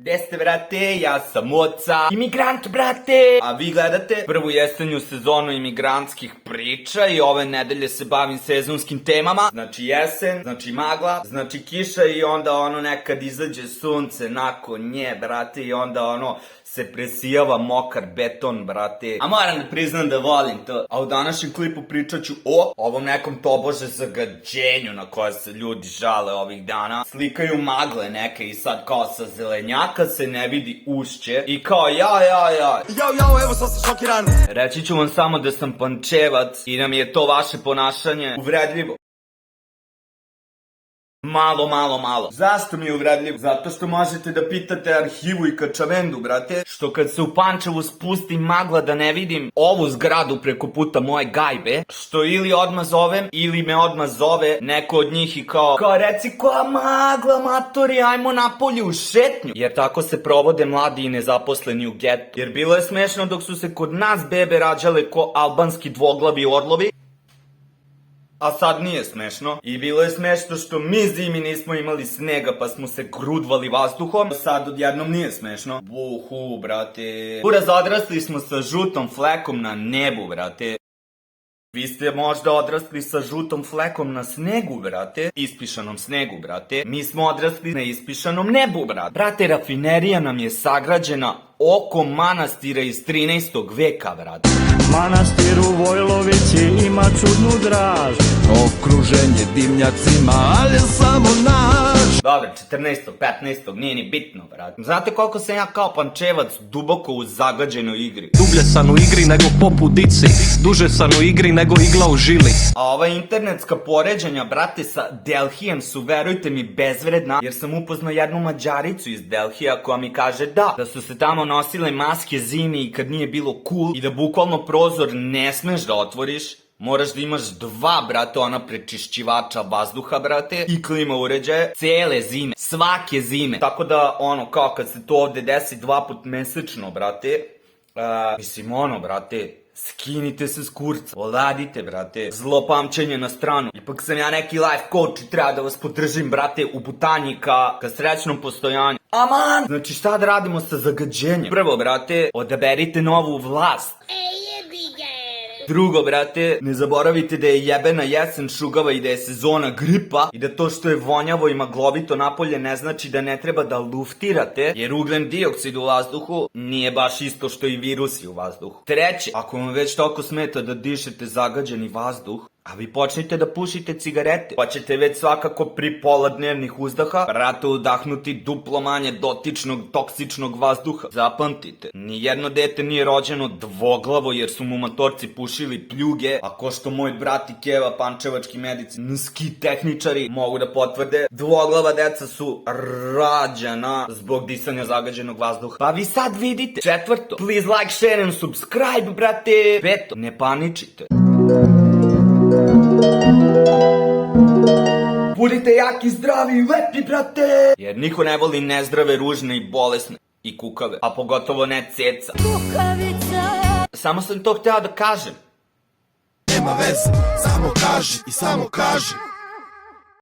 Gde ste, brate? Ja sam Oca, imigrant, brate! A vi gledate prvu jesenju sezonu imigrantskih priča i ove nedelje se bavim sezonskim temama. Znači jesen, znači magla, znači kiša i onda nekad izađe sunce nakon nje, brate, i onda se presijava mokar beton, brate. A moram da priznam da volim to. A u današnjem klipu pričat ću o ovom nekom tobože zagađenju na koje se ljudi žale ovih dana. Slikaju magle neke i sad kao sa zelenjaka se ne vidi ušće i kao ja, evo sad sam šokiran. Reći ću vam samo da sam Pančevac i da mi je to vaše ponašanje uvredljivo. Malo. Zašto mi je uvredljivo? Zato što možete da pitate Arhivu i Kačavendu, brate, što kad se u Pančevu spusti magla da ne vidim ovu zgradu preko puta moje gajbe, što ili odmah zovem, ili me odmah zove neko od njih i kao reci koja magla, matori, ajmo napolje u šetnju. Jer tako se provode mladi i nezaposleni u getu. Jer bilo je smešno dok su se kod nas bebe rađale ko albanski dvoglavi orlovi, a sad nije smešno. I bilo je smešno što mi zimi nismo imali snega pa smo se grudvali vazduhom. Sad odjednom nije smešno. Buhu, brate. Uraz, odrasli smo sa žutom flekom na nebu, brate. Vi ste možda odrasli sa žutom flekom na snegu, brate. Ispišanom snegu, brate. Mi smo odrasli na ispišanom nebu, brate. Brate, rafinerija nam je sagrađena oko manastira iz 13. veka, brate. Manastir u Vojlovići ima čudnu draž, Okruženje dimnjacima, ali samo naš. Dobro, 14. 15. nije ni bitno, brate. Znate koliko sam ja kao Pančevac duboko u zagađenoj igri? dublje sam u igri nego pop u dici, duže sam u igri nego igla u žili. A ova internetska poređenja, brate, sa Delhijem su, verujte mi, bezvredna, jer sam upoznao jednu Mađaricu iz Delhija koja mi kaže da su se tamo nosile maske zimi i kad nije bilo cool i da bukvalno prozor ne smeš da otvoriš. Moraš da imaš 2, brate, prečišćivača vazduha, brate, i klima uređaje, cele zime, svake zime. Tako da, kao kad se to ovde desi 2 put mesečno, brate, brate, skinite se s kurca, oladite, brate, zlo pamćenje na stranu. Ipak sam ja neki life coach i treba da vas podržim, brate, u putanji ka srećnom postojanju. Aman! Znači, šta da radimo sa zagađenjem? Prvo, brate, odaberite novu vlast. Drugo, brate, ne zaboravite da je jebena jesen šugava i da je sezona gripa i da to što je vonjavo i maglovito napolje ne znači da ne treba da luftirate, jer ugljen dioksid u vazduhu nije baš isto što i virusi u vazduhu. Treće, ako vam već toliko smeta da dišete zagađeni vazduh, a vi počnite da pušite cigarete, pa ćete već svakako pri pola dnevnih uzdaha, brate, udahnuti duplo manje dotičnog, toksičnog vazduha. Zapamtite, nijedno dete nije rođeno dvoglavo jer su mu matorci pušili pljuge, a ko što moj brat i Keva, pančevački medicinski tehničari, mogu da potvrde, dvoglava deca su rađena zbog disanja zagađenog vazduha. Pa vi sad vidite. Četvrto, please like, share and subscribe, brate. Peto, ne paničite. Budite jaki, zdravi i lepi, brate! Jer niko ne voli nezdrave, ružne i bolesne i kukave, a pogotovo ne ceca. Kukavica. Samo sam to hteo da kažem. Nema veze, samo kaži i samo kaži.